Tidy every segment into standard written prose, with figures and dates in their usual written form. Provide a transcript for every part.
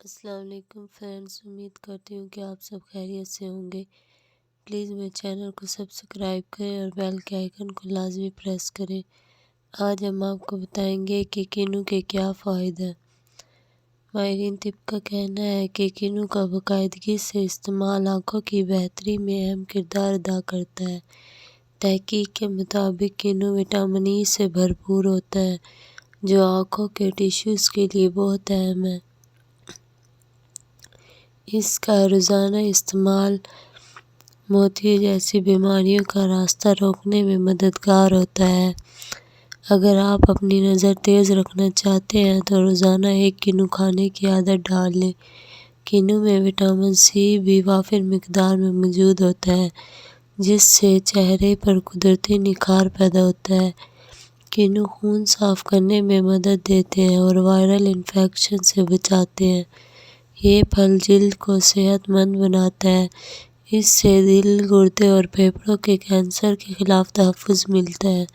السلام علیکم فرینڈز، امید کرتی ہوں کہ آپ سب خیریت سے ہوں گے۔ پلیز میرے چینل کو سبسکرائب کریں اور بیل کے آئیکن کو لازمی پریس کریں۔ آج ہم آپ کو بتائیں گے کہ کینو کے کیا فوائد ہیں۔ ماہرین طب کا کہنا ہے کہ کینو کا باقاعدگی سے استعمال آنکھوں کی بہتری میں اہم کردار ادا کرتا ہے۔ تحقیق کے مطابق کینو وٹامن ای سے بھرپور ہوتا ہے جو آنکھوں کے ٹشوز کے لیے بہت اہم ہے۔ اس کا روزانہ استعمال موتیے جیسی بیماریوں کا راستہ روکنے میں مددگار ہوتا ہے۔ اگر آپ اپنی نظر تیز رکھنا چاہتے ہیں تو روزانہ ایک کینو کھانے کی عادت ڈال لیں۔ کینو میں وٹامن سی بھی وافر مقدار میں موجود ہوتا ہے جس سے چہرے پر قدرتی نکھار پیدا ہوتا ہے۔ کینو خون صاف کرنے میں مدد دیتے ہیں اور وائرل انفیکشن سے بچاتے ہیں۔ یہ پھل جلد کو صحت مند بناتا ہے۔ اس سے دل، گردے اور پھیپھڑوں کے کینسر کے خلاف تحفظ ملتا ہے۔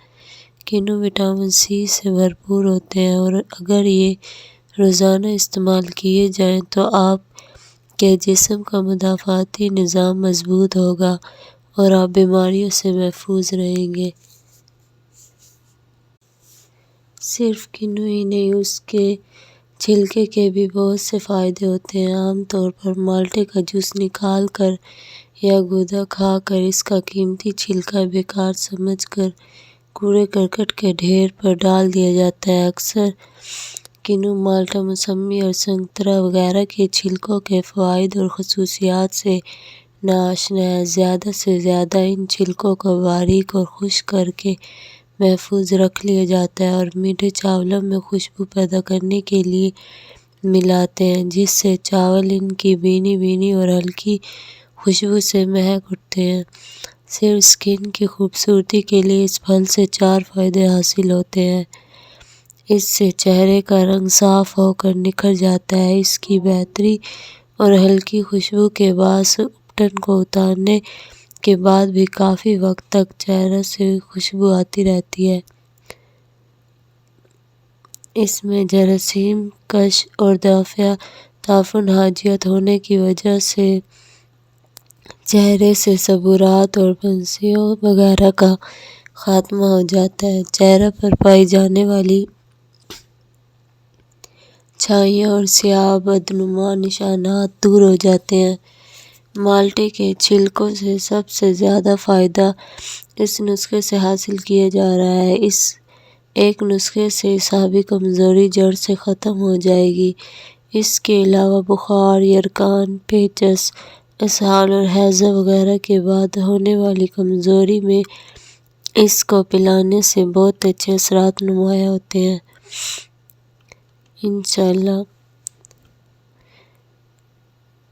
کینو وٹامن سی سے بھرپور ہوتے ہیں اور اگر یہ روزانہ استعمال کیے جائیں تو آپ کے جسم کا مدافعتی نظام مضبوط ہوگا اور آپ بیماریوں سے محفوظ رہیں گے۔ صرف کینو ہی نہیں، اس کے چھلکے کے بھی بہت سے فائدے ہوتے ہیں۔ عام طور پر مالٹے کا جوس نکال کر یا گودا کھا کر اس کا قیمتی چھلکا بیکار سمجھ کر کوڑے کرکٹ کے ڈھیر پر ڈال دیا جاتا ہے۔ اکثر کینو، مالٹا، موسمی اور سنترا وغیرہ کے چھلکوں کے فوائد اور خصوصیات سے ناآشنا ہے۔ زیادہ سے زیادہ ان چھلکوں کو باریک اور خشک کر کے محفوظ رکھ لیا جاتا ہے اور میٹھے چاولوں میں خوشبو پیدا کرنے کے لیے ملاتے ہیں جس سے چاول ان کی بھینی بھینی اور ہلکی خوشبو سے مہک اٹھتے ہیں۔ صرف سکن کی خوبصورتی کے لیے اس پھل سے 4 فائدے حاصل ہوتے ہیں۔ اس سے چہرے کا رنگ صاف ہو کر نکھر جاتا ہے۔ اس کی بہتری اور ہلکی خوشبو کے باعث اپٹن کو اتارنے کے بعد بھی کافی وقت تک چہرے سے خوشبو آتی رہتی ہے۔ اس میں جراثیم کش اور دافع تعفن حاجیت ہونے کی وجہ سے چہرے سے سبورات اور پھنسیوں وغیرہ کا خاتمہ ہو جاتا ہے۔ چہرے پر پائی جانے والی چھائیاں اور سیاہ بدنما نشانات دور ہو جاتے ہیں۔ مالٹے کے چھلکوں سے سب سے زیادہ فائدہ اس نسخے سے حاصل کیا جا رہا ہے۔ اس ایک نسخے سے اعصابی کمزوری جڑ سے ختم ہو جائے گی۔ اس کے علاوہ بخار، یرقان، پیچس، اسہال اور ہیضہ وغیرہ کے بعد ہونے والی کمزوری میں اس کو پلانے سے بہت اچھے اثرات نمایاں ہوتے ہیں۔ انشاءاللہ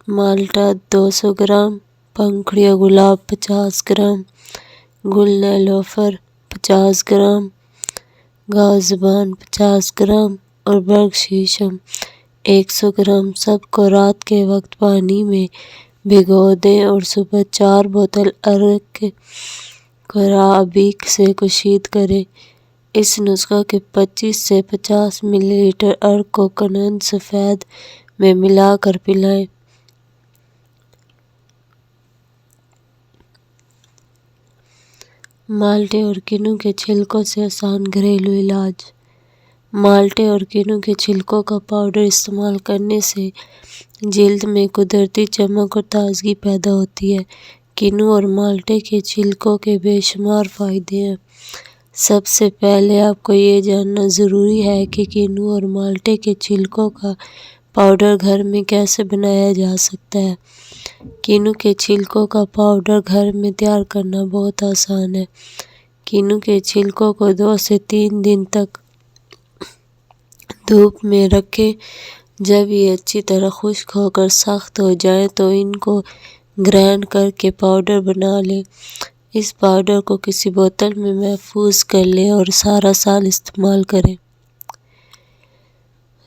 مالٹا 200 گرام، پنکھڑیا گلاب 50 گرام، گل نیلوفر 50 گرام، گاؤ زبان 50 گرام اور برگ شیشم 100 گرام سب کو رات کے وقت پانی میں بھگو دیں اور صبح 4 بوتل عرق عرابک سے کشید کریں۔ اس نسخے کے 25 سے 50 ملی لیٹر عرق کو کنند سفید میں ملا کر پلائیں۔ مالٹے اور کینو کے چھلکوں سے آسان گھریلو علاج۔ مالٹے اور کینو کے چھلکوں کا پاؤڈر استعمال کرنے سے جلد میں قدرتی چمک اور تازگی پیدا ہوتی ہے۔ کینو اور مالٹے کے چھلکوں کے بے شمار فائدے ہیں۔ سب سے پہلے آپ کو یہ جاننا ضروری ہے کہ کینو اور مالٹے کے چھلکوں کا پاؤڈر گھر میں کیسے بنایا جا سکتا ہے۔ کینو کے چھلکوں کا پاؤڈر گھر میں تیار کرنا بہت آسان ہے۔ کینو کے چھلکوں کو 2 سے 3 دن تک دھوپ میں رکھیں۔ جب یہ اچھی طرح خشک ہو کر سخت ہو جائیں تو ان کو گرائنڈ کر کے پاؤڈر بنا لیں۔ اس پاؤڈر کو کسی بوتل میں محفوظ کر لیں اور سارا سال استعمال کریں۔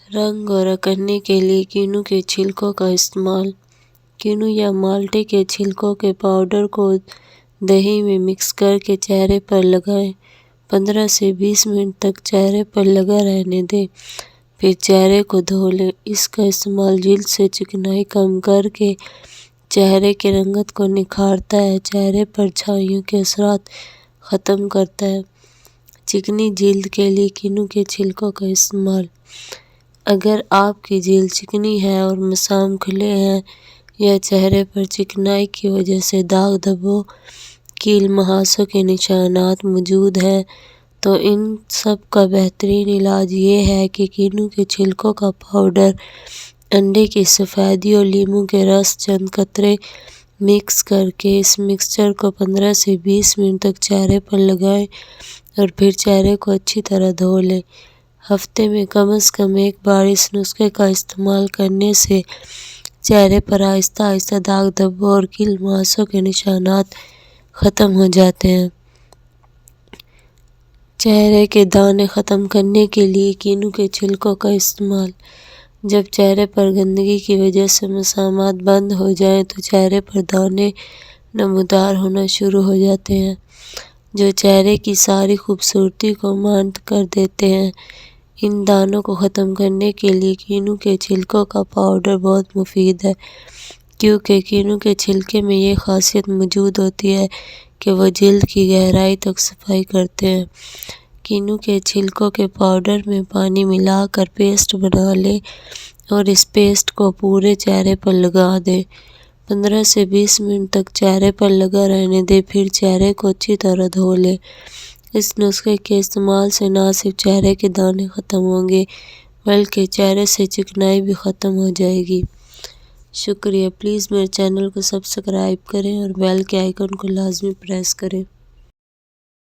رنگ گورا کرنے کے لیے کینو کے چھلکوں کا استعمال۔ کینو یا مالٹے کے چھلکوں کے پاؤڈر کو دہی میں مکس کر کے چہرے پر لگائیں۔ 15 سے 20 منٹ تک چہرے پر لگا رہنے دیں پھر چہرے کو دھو لیں۔ اس کا استعمال جلد سے چکنائی کم کر کے چہرے کی رنگت کو نکھارتا ہے، چہرے پر چھائیوں کے اثرات ختم کرتا ہے۔ چکنی جلد کے لیے کینو کے چھلکوں کا استعمال۔ اگر آپ کی جلد چکنی ہے اور مسام کھلے ہیں یا چہرے پر چکنائی کی وجہ سے داغ دھبوں، کیل مہاسوں کے نشانات موجود ہیں تو ان سب کا بہترین علاج یہ ہے کہ کینو کے چھلکوں کا پاؤڈر انڈے کی سفیدی اور لیموں کے رس چند قطرے مکس کر کے اس مکسچر کو 15 سے 20 منٹ تک چہرے پر لگائیں اور پھر چہرے کو اچھی طرح دھو لیں۔ ہفتے میں کم از کم ایک بار اس نسخے کا استعمال کرنے سے چہرے پر آہستہ آہستہ داغ دھبوں اور کیل مہاسوں کے نشانات ختم ہو جاتے ہیں۔ چہرے کے دانے ختم کرنے کے لیے کینو کے چھلکوں کا استعمال۔ جب چہرے پر گندگی کی وجہ سے مسامات بند ہو جائیں تو چہرے پر دانے نمودار ہونا شروع ہو جاتے ہیں، جو چہرے کی ساری خوبصورتی کو ماند کر دیتے ہیں۔ ان دانوں کو ختم کرنے کے لیے کینو کے چھلکوں کا پاؤڈر بہت مفید ہے، کیونکہ کینو کے چھلکے میں یہ خاصیت موجود ہوتی ہے کہ وہ جلد کی گہرائی تک صفائی کرتے ہیں۔ کینو کے چھلکوں کے پاؤڈر میں پانی ملا کر پیسٹ بنا لیں اور اس پیسٹ کو پورے چہرے پر لگا دیں۔ 15 سے 20 منٹ تک چہرے پر لگا رہنے دیں، پھر چہرے کو اچھی طرح دھو لیں۔ اس نسخے کے استعمال سے نہ صرف چہرے کے دانے ختم ہوں گے بلکہ چہرے سے چکنائی بھی ختم ہو جائے گی۔ شکریہ۔ پلیز میرے چینل کو سبسکرائب کریں اور بیل کے آئیکن کو لازمی پریس کریں۔